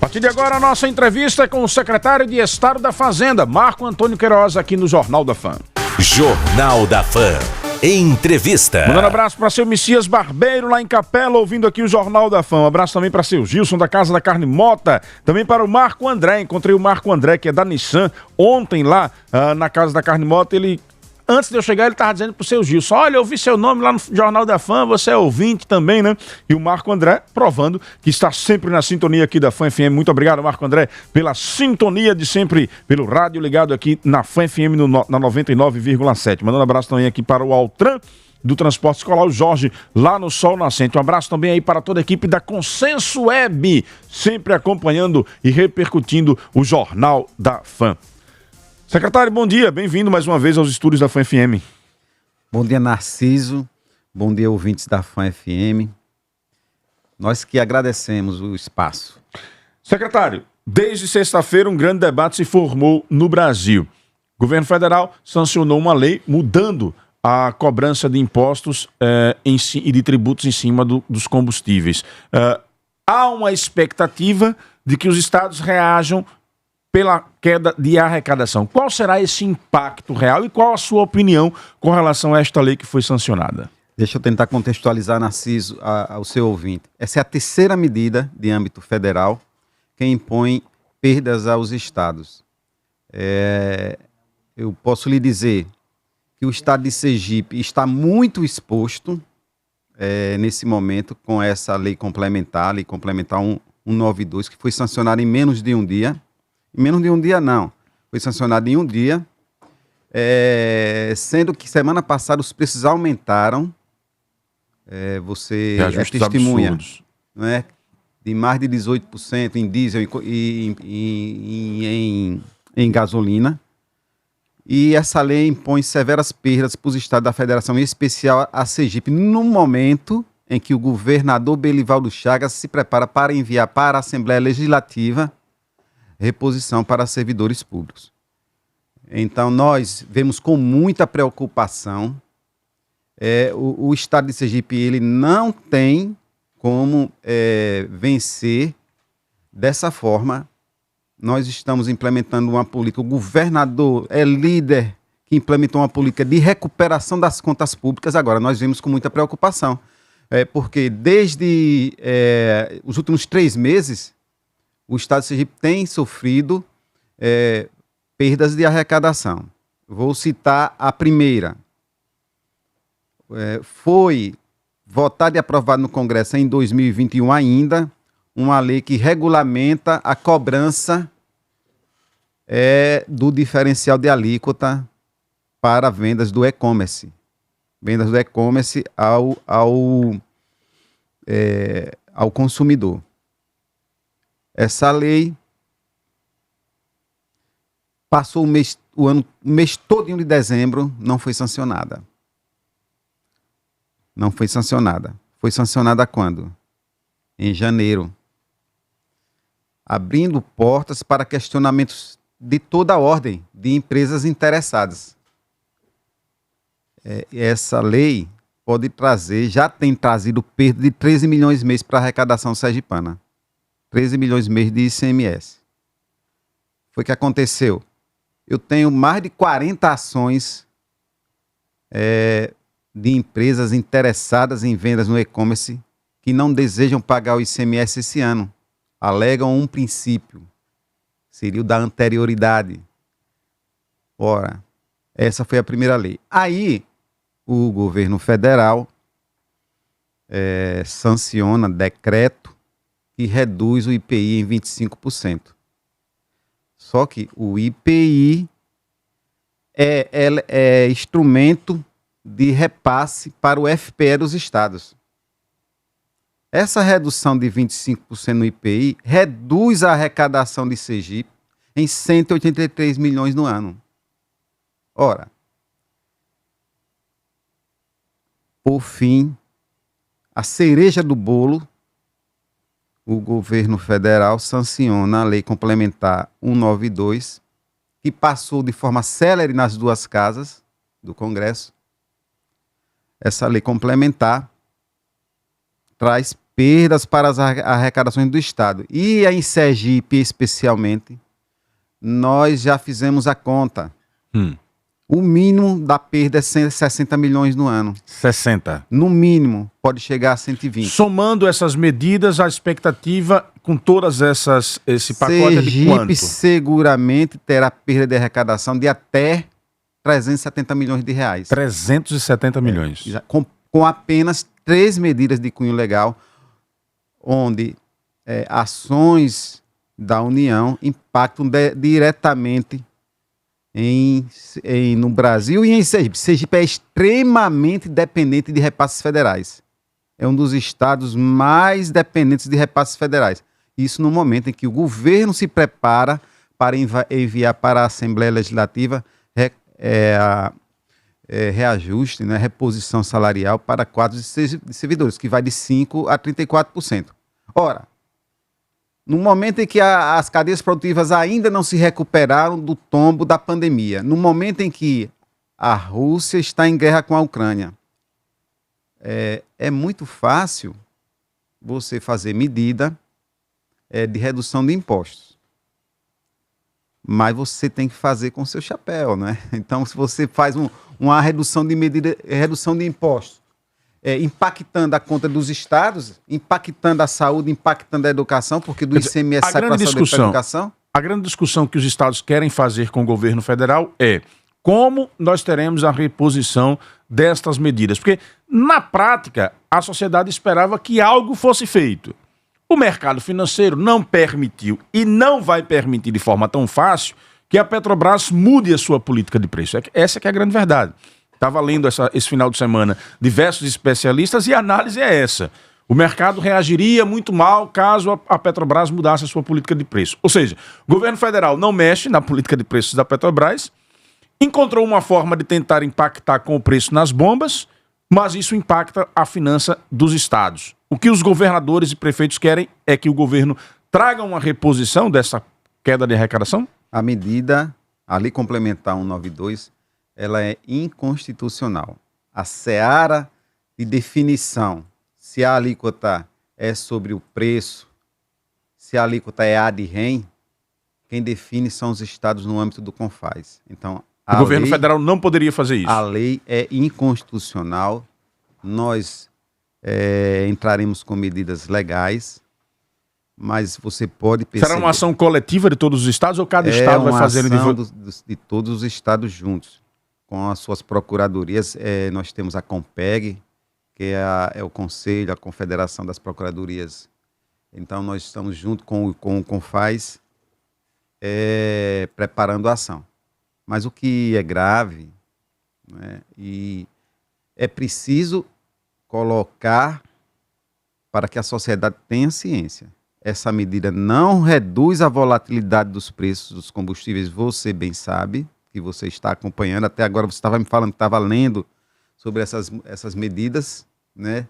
partir de agora, a nossa entrevista é com o secretário de Estado da Fazenda, Marco Antônio Queiroz, aqui no Jornal da Fã. Jornal da Fã. Entrevista. Mandando um abraço para seu Messias Barbeiro, lá em Capela, ouvindo aqui o Jornal da Fã. Um abraço também para seu Gilson, da Casa da Carne Mota. Também para o Marco André. Encontrei o Marco André, que é da Nissan, ontem lá na Casa da Carne Mota. Antes de eu chegar, ele estava dizendo pro seu Gilson: olha, eu vi seu nome lá no Jornal da Fã, você é ouvinte também, né? E o Marco André provando que está sempre na sintonia aqui da Fã FM. Muito obrigado, Marco André, pela sintonia de sempre, pelo rádio ligado aqui na Fã FM na 99,7. Mandando um abraço também aqui para o Altran do Transporte Escolar, o Jorge, lá no Sol Nascente. Um abraço também aí para toda a equipe da Consenso Web, sempre acompanhando e repercutindo o Jornal da Fã. Secretário, bom dia, bem-vindo mais uma vez aos estúdios da Fã FM. Bom dia, Narciso, bom dia, ouvintes da Fã FM. Nós que agradecemos o espaço. Secretário, desde sexta-feira um grande debate se formou no Brasil. O governo federal sancionou uma lei mudando a cobrança de impostos e de tributos em cima dos combustíveis. Há uma expectativa de que os estados reajam pela queda de arrecadação. Qual será esse impacto real e qual a sua opinião com relação a esta lei que foi sancionada? Deixa eu tentar contextualizar, Narciso, ao seu ouvinte. Essa é a terceira medida de âmbito federal que impõe perdas aos estados. Eu posso lhe dizer que o estado de Sergipe está muito exposto nesse momento com essa lei complementar 192, que foi sancionada em menos de um dia. Menos de um dia não, foi sancionado em um dia, sendo que semana passada os preços aumentaram, você é testemunha, não é? De mais de 18% em diesel e em gasolina, e essa lei impõe severas perdas para os estados da federação, em especial a Sergipe, no momento em que o governador Belivaldo Chagas se prepara para enviar para a Assembleia Legislativa reposição para servidores públicos. Então, nós vemos com muita preocupação, o estado de Sergipe ele não tem como vencer dessa forma. Nós estamos implementando uma política, o governador é líder que implementou uma política de recuperação das contas públicas. Agora, nós vemos com muita preocupação, porque desde os últimos 3 meses, o estado de Sergipe tem sofrido perdas de arrecadação. Vou citar a primeira. Foi votada e aprovada no Congresso em 2021 ainda uma lei que regulamenta a cobrança do diferencial de alíquota para vendas do e-commerce. Vendas do e-commerce ao consumidor. Essa lei passou o mês todinho de dezembro, não foi sancionada. Não foi sancionada. Foi sancionada quando? Em janeiro. Abrindo portas para questionamentos de toda a ordem de empresas interessadas. Essa lei pode trazer, já tem trazido perda de 13 milhões mês para a arrecadação sergipana. 13 milhões mês de ICMS. Foi o que aconteceu. Eu tenho mais de 40 ações de empresas interessadas em vendas no e-commerce que não desejam pagar o ICMS esse ano. Alegam um princípio. Seria o da anterioridade. Ora, essa foi a primeira lei. Aí, o governo federal sanciona decreto que reduz o IPI em 25%. Só que o IPI é instrumento de repasse para o FPE dos estados. Essa redução de 25% no IPI reduz a arrecadação de Sergipe em 183 milhões no ano. Ora, por fim, a cereja do bolo, o governo federal sanciona a Lei Complementar 192, que passou de forma célere nas duas casas do Congresso. Essa lei complementar traz perdas para as arrecadações do Estado. E em Sergipe, especialmente, nós já fizemos a conta. O mínimo da perda é 160 milhões no ano. 60. No mínimo, pode chegar a 120. Somando essas medidas, a expectativa com todas esse pacote é de quanto? Sergipe seguramente terá perda de arrecadação de até 370 milhões de reais. 370 milhões. Com apenas 3 medidas de cunho legal, onde ações da União impactam diretamente no Brasil e em Sergipe. Sergipe é extremamente dependente de repasses federais. É um dos estados mais dependentes de repasses federais. Isso no momento em que o governo se prepara para enviar para a Assembleia Legislativa reajuste, né, reposição salarial para quadros de servidores, que vai de 5% a 34%. Ora, no momento em que as cadeias produtivas ainda não se recuperaram do tombo da pandemia, no momento em que a Rússia está em guerra com a Ucrânia, é muito fácil você fazer medida de redução de impostos. Mas você tem que fazer com seu chapéu, né? Então, se você faz uma redução de impostos, impactando a conta dos estados, impactando a saúde, impactando a educação, porque do ICMS sai para a saúde e para a educação. A grande discussão que os estados querem fazer com o governo federal é como nós teremos a reposição destas medidas. Porque, na prática, a sociedade esperava que algo fosse feito. O mercado financeiro não permitiu e não vai permitir de forma tão fácil que a Petrobras mude a sua política de preço. Essa que é a grande verdade. Estava lendo esse final de semana diversos especialistas e a análise é essa. O mercado reagiria muito mal caso a Petrobras mudasse a sua política de preço. Ou seja, o governo federal não mexe na política de preços da Petrobras, encontrou uma forma de tentar impactar com o preço nas bombas, mas isso impacta a finança dos estados. O que os governadores e prefeitos querem é que o governo traga uma reposição dessa queda de arrecadação? A medida, a Lei Complementar 192, ela é inconstitucional. A seara de definição, se a alíquota é sobre o preço, se a alíquota é ad rem, quem define são os estados no âmbito do CONFAS. Então, o governo federal não poderia fazer isso. A lei é inconstitucional. Nós entraremos com medidas legais, mas você pode perceber... Será uma ação coletiva de todos os estados ou cada estado vai fazer... É uma ação de todos os estados juntos, com as suas procuradorias. Nós temos a CONPEG, que é o Conselho, a Confederação das Procuradorias. Então, nós estamos junto com o CONFAS, preparando a ação. Mas o que é grave, né, e é preciso colocar para que a sociedade tenha ciência. Essa medida não reduz a volatilidade dos preços dos combustíveis, você bem sabe, que você está acompanhando. Até agora você estava me falando que estava lendo sobre essas medidas, né?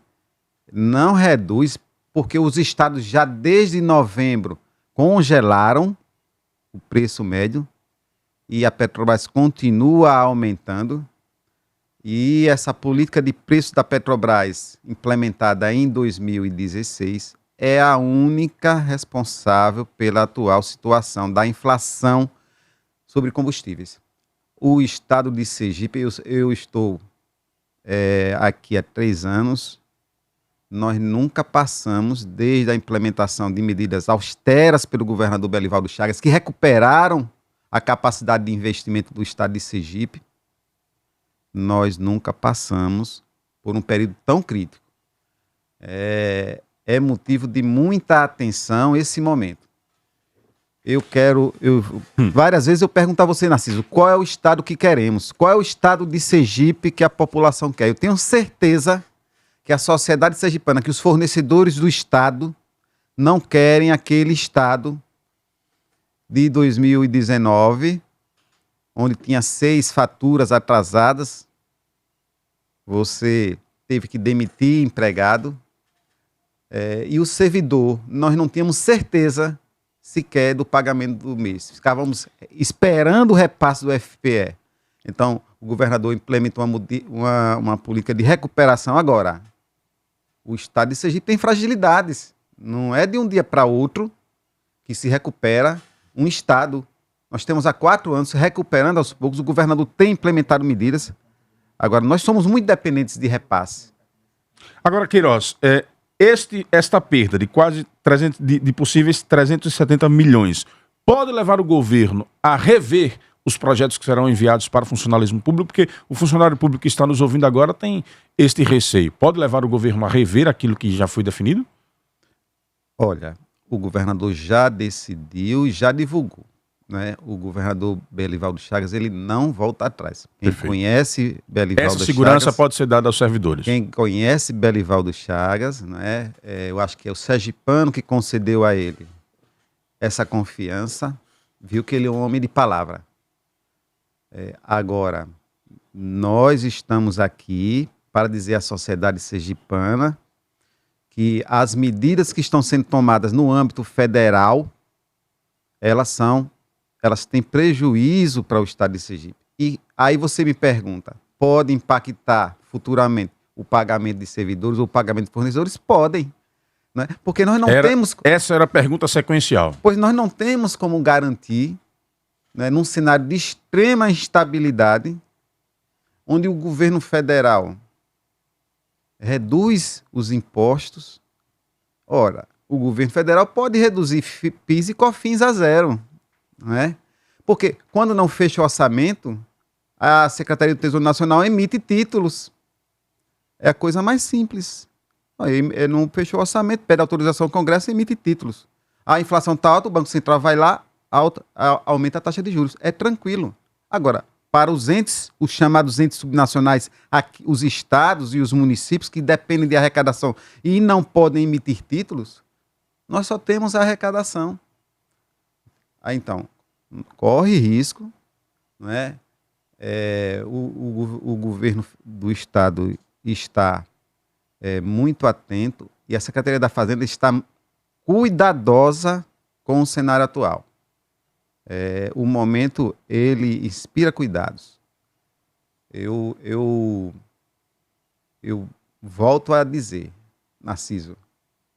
Não reduz, porque os estados já desde novembro congelaram o preço médio e a Petrobras continua aumentando. E essa política de preço da Petrobras, implementada em 2016, é a única responsável pela atual situação da inflação sobre combustíveis. O estado de Sergipe, eu estou aqui há 3 anos, nós nunca passamos, desde a implementação de medidas austeras pelo governador Belivaldo Chagas, que recuperaram a capacidade de investimento do estado de Sergipe, nós nunca passamos por um período tão crítico. É motivo de muita atenção esse momento. Várias vezes eu pergunto a você, Narciso, qual é o estado que queremos? Qual é o estado de Sergipe que a população quer? Eu tenho certeza que a sociedade sergipana, que os fornecedores do estado não querem aquele estado de 2019, onde tinha 6 faturas atrasadas, você teve que demitir empregado, e o servidor, nós não tínhamos certeza sequer do pagamento do mês. Ficávamos esperando o repasse do FPE. Então, o governador implementou uma política de recuperação agora. o estado de Sergipe tem fragilidades. Não é de um dia para outro que se recupera um estado. Nós temos há 4 anos se recuperando aos poucos. O governador tem implementado medidas. Agora, nós somos muito dependentes de repasse. Agora, Queiroz, esta perda de quase 300, de possíveis 370 milhões pode levar o governo a rever os projetos que serão enviados para o funcionalismo público, porque o funcionário público que está nos ouvindo agora tem este receio. Pode levar o governo a rever aquilo que já foi definido? Olha, o governador já decidiu e já divulgou, né? O governador Belivaldo Chagas, ele não volta atrás. Quem Perfeito. conhece Belivaldo Essa segurança Chagas, pode ser dada aos servidores. quem conhece Belivaldo Chagas, né? Eu acho que é o sergipano que concedeu a ele essa confiança, viu que ele é um homem de palavra. Agora, nós estamos aqui para dizer à sociedade sergipana que as medidas que estão sendo tomadas no âmbito federal, elas têm prejuízo para o estado de Sergipe. E aí você me pergunta, pode impactar futuramente o pagamento de servidores ou o pagamento de fornecedores? Podem, né? Porque nós não temos... Essa era a pergunta sequencial. Pois nós não temos como garantir, né, num cenário de extrema instabilidade, onde o governo federal reduz os impostos. Ora, o governo federal pode reduzir PIS e COFINS a zero, né? Porque quando não fecha o orçamento, a Secretaria do Tesouro Nacional emite títulos. É a coisa mais simples. Aí, não fechou o orçamento, pede autorização ao Congresso e emite títulos. A inflação está alta, o Banco Central vai lá, aumenta a taxa de juros. É tranquilo. Agora, para os entes, os chamados entes subnacionais, os estados e os municípios que dependem de arrecadação e não podem emitir títulos, nós só temos a arrecadação. Aí, então, corre risco, não é? O governo do estado está muito atento e a Secretaria da Fazenda está cuidadosa com o cenário atual. O momento, ele inspira cuidados. Eu volto a dizer, Narciso,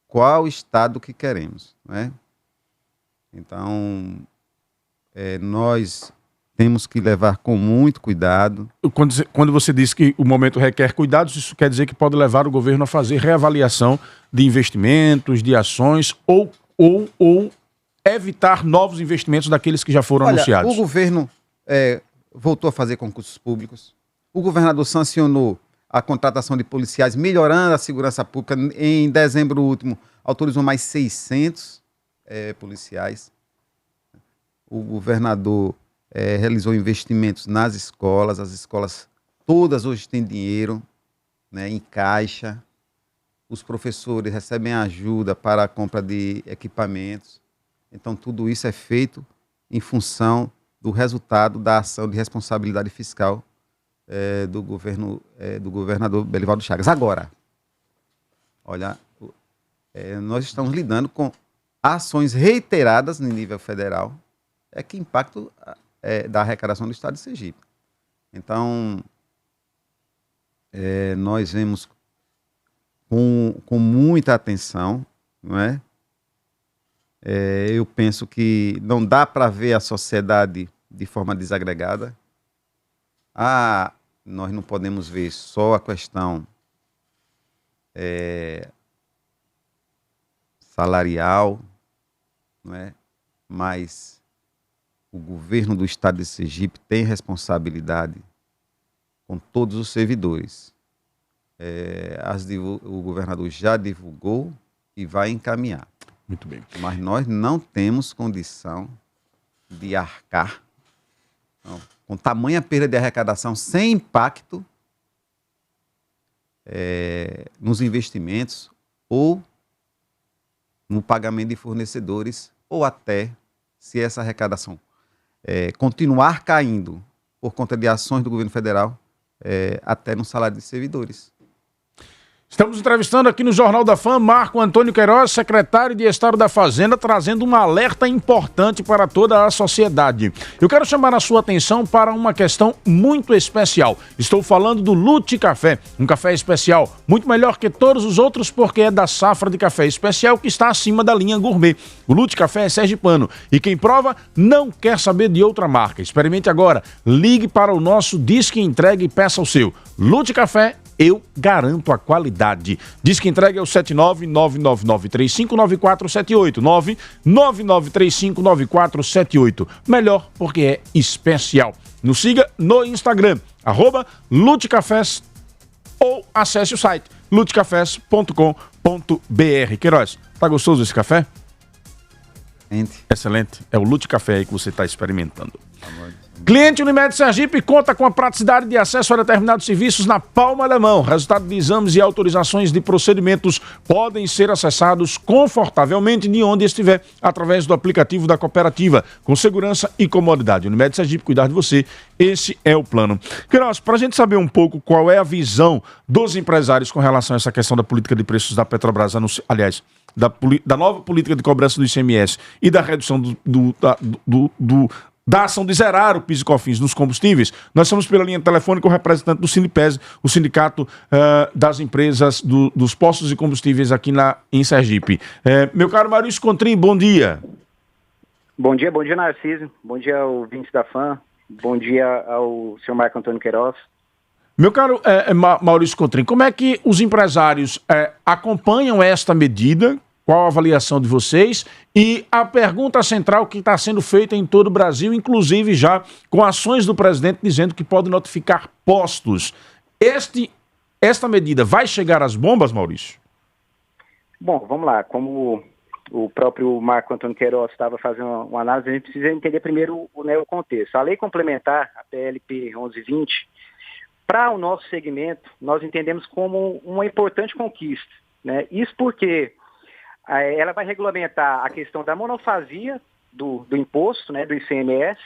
qual estado que queremos, né? Então, nós temos que levar com muito cuidado. Quando você diz que o momento requer cuidados, isso quer dizer que pode levar o governo a fazer reavaliação de investimentos, de ações ou evitar novos investimentos daqueles que já foram anunciados. O governo voltou a fazer concursos públicos. O governador sancionou a contratação de policiais, melhorando a segurança pública. Em dezembro último, autorizou mais 600 policiais. O governador realizou investimentos nas escolas. As escolas todas hoje têm dinheiro, né, em caixa. Os professores recebem ajuda para a compra de equipamentos. Então, tudo isso é feito em função do resultado da ação de responsabilidade fiscal do governador Belivaldo Chagas. Agora, olha, nós estamos lidando com ações reiteradas no nível federal que impactam da arrecadação do estado de Sergipe. Então, nós vemos com muita atenção, não é? Eu penso que não dá para ver a sociedade de forma desagregada. Nós não podemos ver só a questão salarial, não é? Mas o governo do estado de Sergipe tem responsabilidade com todos os servidores. O governador já divulgou e vai encaminhar. Muito bem. Mas nós não temos condição de arcar com tamanha perda de arrecadação sem impacto nos investimentos ou no pagamento de fornecedores, ou até, se essa arrecadação continuar caindo por conta de ações do governo federal, até no salário de servidores. Estamos entrevistando aqui no Jornal da Fã Marco Antônio Queiroz, secretário de Estado da Fazenda, trazendo um alerta importante para toda a sociedade. Eu quero chamar a sua atenção para uma questão muito especial. Estou falando do Lute Café, um café especial, muito melhor que todos os outros porque é da safra de café especial que está acima da linha gourmet. O Lute Café é sergipano e quem prova não quer saber de outra marca. Experimente agora, ligue para o nosso Disque Entrega e peça o seu. Lute Café, eu garanto a qualidade. Diz que entrega é o 79999359478. 999359478. Melhor porque é especial. Nos siga no Instagram, @lutecafés ou acesse o site lutecafés.com.br. Queiroz, tá gostoso esse café? Excelente. É o Lute Café aí que você está experimentando. Cliente Unimed Sergipe conta com a praticidade de acesso a determinados serviços na palma da mão. Resultado de exames e autorizações de procedimentos podem ser acessados confortavelmente de onde estiver, através do aplicativo da cooperativa, com segurança e comodidade. Unimed Sergipe, cuidar de você, esse é o plano. Queiroz, para a gente saber um pouco qual é a visão dos empresários com relação a essa questão da política de preços da Petrobras, aliás, da nova política de cobrança do ICMS e da redução da ação de zerar o PIS e COFINS nos combustíveis, nós estamos pela linha telefônica com o representante do Sinipes, o sindicato das empresas dos postos de combustíveis aqui em Sergipe. Meu caro Maurício Contrim, bom dia. Bom dia, Narciso. Bom dia ao ouvinte da Fã. Bom dia ao senhor Marco Antônio Queiroz. Meu caro Maurício Contrim, como é que os empresários acompanham esta medida? Qual a avaliação de vocês? E a pergunta central que está sendo feita em todo o Brasil, inclusive já com ações do presidente dizendo que pode notificar postos. Esta medida vai chegar às bombas, Maurício? Bom, vamos lá. Como o próprio Marco Antônio Queiroz estava fazendo uma análise, a gente precisa entender primeiro o contexto. A lei complementar, a PLP 1120, para o nosso segmento, nós entendemos como uma importante conquista, né? Isso porque ela vai regulamentar a questão da monofasia do imposto, né, do ICMS,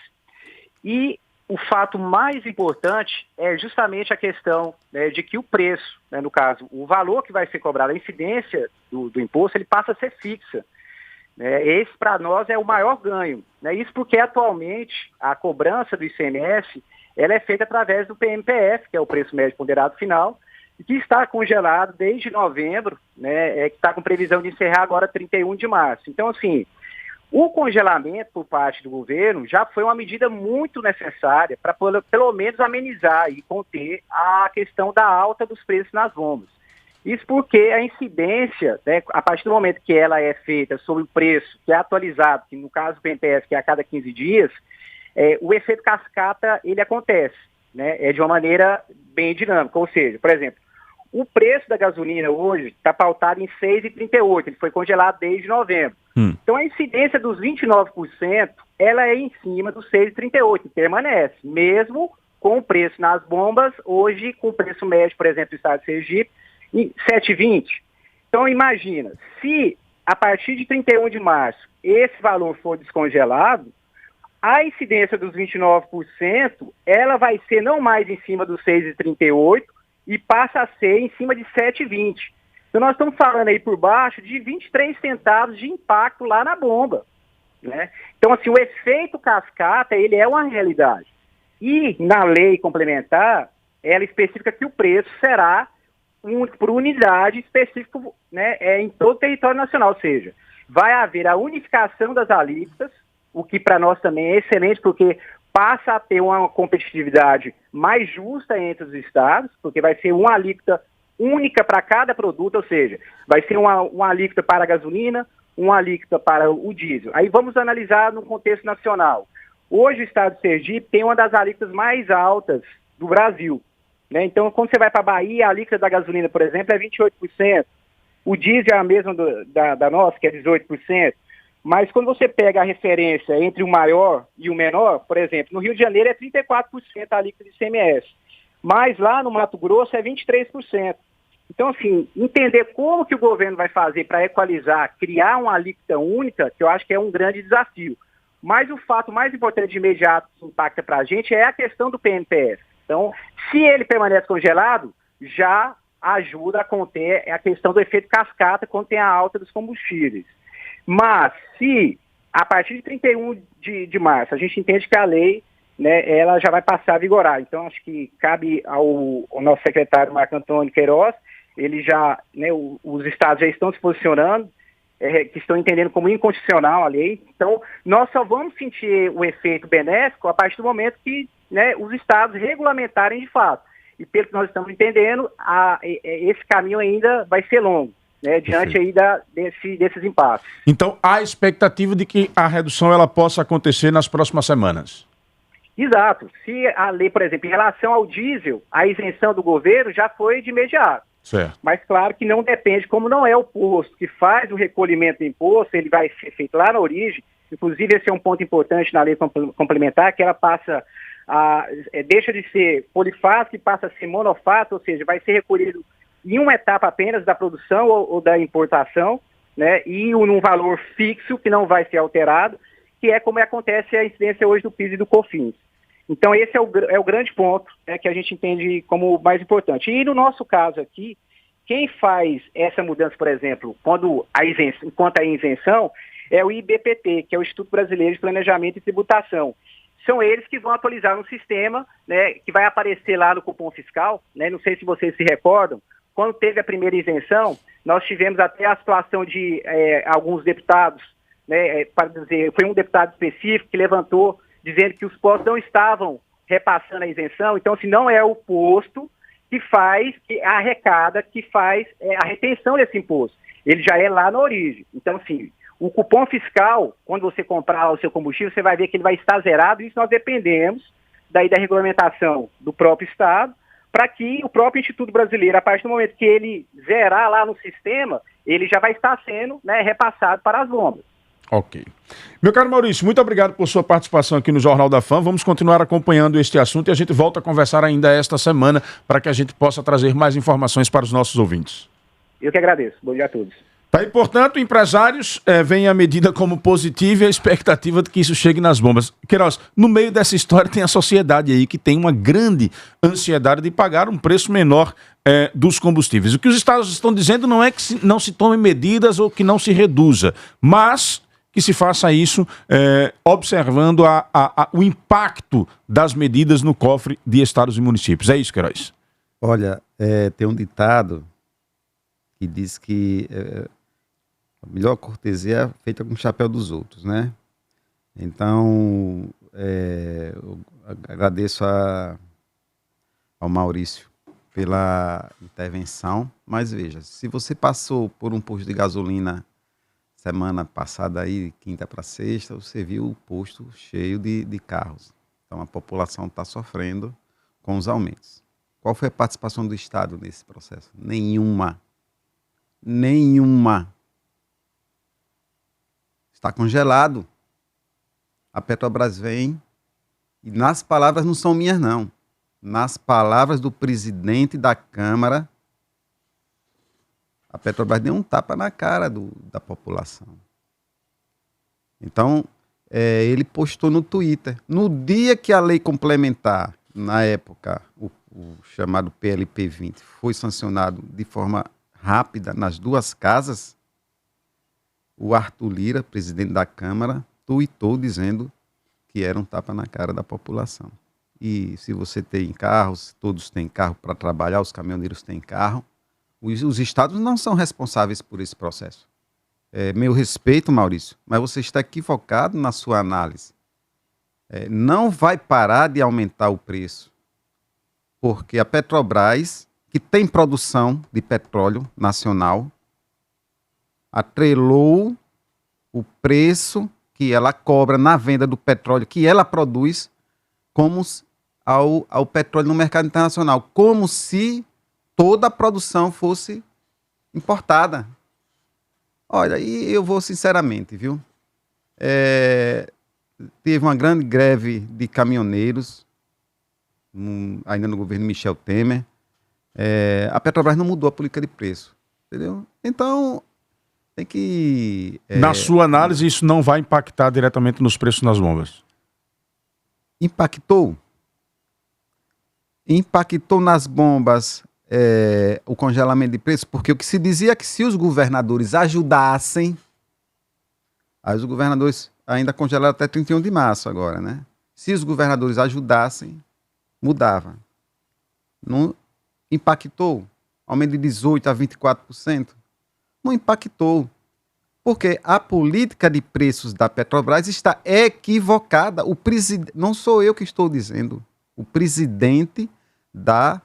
e o fato mais importante é justamente a questão, né, de que o preço, né, no caso, o valor que vai ser cobrado, a incidência do imposto, ele passa a ser fixa. Esse, para nós, é o maior ganho. Né? Isso porque, atualmente, a cobrança do ICMS ela é feita através do PMPF, que é o preço médio ponderado final, que está congelado desde novembro, né, que está com previsão de encerrar agora 31 de março. Então, assim, o congelamento por parte do governo já foi uma medida muito necessária para, pelo menos, amenizar e conter a questão da alta dos preços nas bombas. Isso porque a incidência, né, a partir do momento que ela é feita sobre o preço, que é atualizado, que no caso do PMPF, que é a cada 15 dias, o efeito cascata, ele acontece, né, de uma maneira bem dinâmica. Ou seja, por exemplo, o preço da gasolina hoje está pautado em 6,38, ele foi congelado desde novembro. Então a incidência dos 29%, ela é em cima dos 6,38, permanece, mesmo com o preço nas bombas, hoje com o preço médio, por exemplo, do estado de Sergipe, em 7,20. Então imagina, se a partir de 31 de março esse valor for descongelado, a incidência dos 29%, ela vai ser não mais em cima dos 6,38 e passa a ser em cima de 7,20. Então nós estamos falando aí por baixo de 23 centavos de impacto lá na bomba. Né? Então, assim, o efeito cascata, ele é uma realidade. E na lei complementar, ela especifica que o preço será por unidade específica, né, em todo o território nacional, ou seja, vai haver a unificação das alíquotas, o que para nós também é excelente, porque passa a ter uma competitividade mais justa entre os estados, porque vai ser uma alíquota única para cada produto, ou seja, vai ser uma alíquota para a gasolina, uma alíquota para o diesel. Aí vamos analisar no contexto nacional. Hoje o estado de Sergipe tem uma das alíquotas mais altas do Brasil. Né? Então, quando você vai para a Bahia, a alíquota da gasolina, por exemplo, é 28%. O diesel é a mesma da nossa, que é 18%. Mas quando você pega a referência entre o maior e o menor, por exemplo, no Rio de Janeiro é 34% a alíquota de ICMS. Mas lá no Mato Grosso é 23%. Então, assim, entender como que o governo vai fazer para equalizar, criar uma alíquota única, que eu acho que é um grande desafio. Mas o fato mais importante de imediato que impacta para a gente é a questão do PMPF. Então, se ele permanece congelado, já ajuda a conter a questão do efeito cascata quando tem a alta dos combustíveis. Mas se a partir de 31 de março a gente entende que a lei, né, ela já vai passar a vigorar, então acho que cabe ao nosso secretário Marco Antônio Queiroz, ele já, né, os estados já estão se posicionando, que estão entendendo como inconstitucional a lei, então nós só vamos sentir o efeito benéfico a partir do momento que, né, os estados regulamentarem de fato. E pelo que nós estamos entendendo, esse caminho ainda vai ser longo, né, diante aí desses impasses. Então, há expectativa de que a redução ela possa acontecer nas próximas semanas? Exato. Se a lei, por exemplo, em relação ao diesel, a isenção do governo já foi de imediato. Certo. Mas claro que não depende, como não é o posto que faz o recolhimento do imposto, ele vai ser feito lá na origem. Inclusive, esse é um ponto importante na lei complementar, que ela passa deixa de ser polifásico e passa a ser monofásico, ou seja, vai ser recolhido em uma etapa apenas da produção ou da importação, né, e num valor fixo que não vai ser alterado, que é como acontece a incidência hoje do PIS e do COFINS. Então esse é o grande ponto, né, que a gente entende como mais importante. E no nosso caso aqui, quem faz essa mudança, por exemplo, enquanto a isenção, é o IBPT, que é o Instituto Brasileiro de Planejamento e Tributação. São eles que vão atualizar um sistema, né, que vai aparecer lá no cupom fiscal, né, não sei se vocês se recordam, quando teve a primeira isenção, nós tivemos até a situação de alguns deputados, né, para dizer, foi um deputado específico que levantou, dizendo que os postos não estavam repassando a isenção, então se não é o posto que faz, que arrecada, que faz a retenção desse imposto, ele já é lá na origem. Então, assim, o cupom fiscal, quando você comprar o seu combustível, você vai ver que ele vai estar zerado, e isso nós dependemos daí da regulamentação do próprio Estado, para que o próprio Instituto Brasileiro, a partir do momento que ele zerar lá no sistema, ele já vai estar sendo, né, repassado para as bombas. Ok. Meu caro Maurício, muito obrigado por sua participação aqui no Jornal da Fam. Vamos continuar acompanhando este assunto e a gente volta a conversar ainda esta semana para que a gente possa trazer mais informações para os nossos ouvintes. Eu que agradeço. Bom dia a todos. Tá aí, portanto, empresários veem a medida como positiva e a expectativa de que isso chegue nas bombas. Queiroz, no meio dessa história tem a sociedade aí que tem uma grande ansiedade de pagar um preço menor dos combustíveis. O que os estados estão dizendo não é que não se tomem medidas ou que não se reduza, mas que se faça isso observando o impacto das medidas no cofre de estados e municípios. É isso, Queiroz? Olha, tem um ditado que diz que a melhor cortesia é feita com o chapéu dos outros, né? Então, eu agradeço ao Maurício pela intervenção, mas veja, se você passou por um posto de gasolina semana passada aí, quinta para sexta, você viu o posto cheio de carros. Então a população está sofrendo com os aumentos. Qual foi a participação do Estado nesse processo? Nenhuma. Nenhuma. Está congelado. A Petrobras vem, e nas palavras não são minhas não, nas palavras do presidente da Câmara, a Petrobras deu um tapa na cara da população. Então, ele postou no Twitter. No dia que a lei complementar, na época, o chamado PLP 20, foi sancionado de forma rápida nas duas casas, o Arthur Lira, presidente da Câmara, tuitou dizendo que era um tapa na cara da população. E se você tem carros, todos têm carro para trabalhar, os caminhoneiros têm carro, os estados não são responsáveis por esse processo. Meu respeito, Maurício, mas você está equivocado na sua análise. Não vai parar de aumentar o preço, porque a Petrobras, que tem produção de petróleo nacional, atrelou o preço que ela cobra na venda do petróleo que ela produz como ao petróleo no mercado internacional, como se toda a produção fosse importada. Olha, e eu vou sinceramente, viu? Teve uma grande greve de caminhoneiros, ainda no governo Michel Temer. A Petrobras não mudou a política de preço, entendeu? Então, tem que... Na sua análise, isso não vai impactar diretamente nos preços nas bombas? Impactou nas bombas o congelamento de preços, porque o que se dizia é que se os governadores ajudassem, aí os governadores ainda congelaram até 31 de março agora, né? Se os governadores ajudassem, mudava. Não impactou, aumento de 18% a 24%, não impactou, porque a política de preços da Petrobras está equivocada. Não sou eu que estou dizendo, o presidente da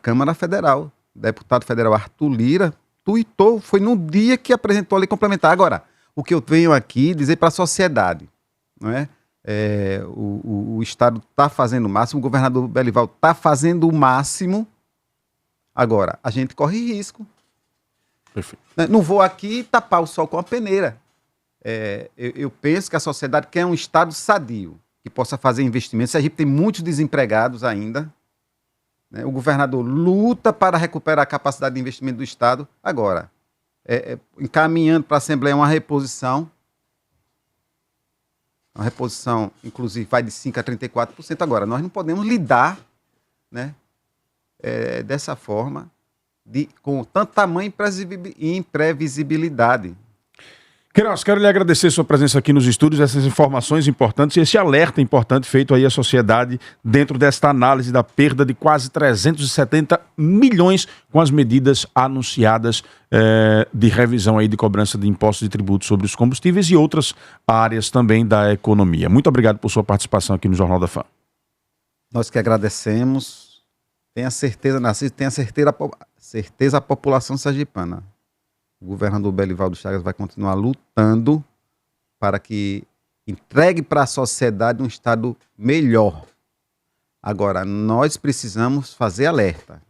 Câmara Federal, deputado federal Arthur Lira, tuitou, foi no dia que apresentou a lei complementar. Agora, o que eu venho aqui dizer para a sociedade, não é? O Estado está fazendo o máximo, o governador Belival está fazendo o máximo. Agora, a gente corre risco. Perfeito. Não vou aqui tapar o sol com a peneira. Eu penso que a sociedade quer um Estado sadio, que possa fazer investimentos. A gente tem muitos desempregados ainda, né? O governador luta para recuperar a capacidade de investimento do Estado. Agora, encaminhando para a Assembleia uma reposição, inclusive, vai de 5% a 34%. Agora, nós não podemos lidar, né, dessa forma, com tanto tamanho e imprevisibilidade. Queiroz, quero lhe agradecer sua presença aqui nos estúdios, essas informações importantes e esse alerta importante feito aí à sociedade dentro desta análise da perda de quase 370 milhões com as medidas anunciadas de revisão aí de cobrança de impostos e tributos sobre os combustíveis e outras áreas também da economia. Muito obrigado por sua participação aqui no Jornal da Fã. Nós que agradecemos. Tenha certeza, Narciso, tenha certeza a população sergipana. O governador Belivaldo Chagas vai continuar lutando para que entregue para a sociedade um Estado melhor. Agora, nós precisamos fazer alerta.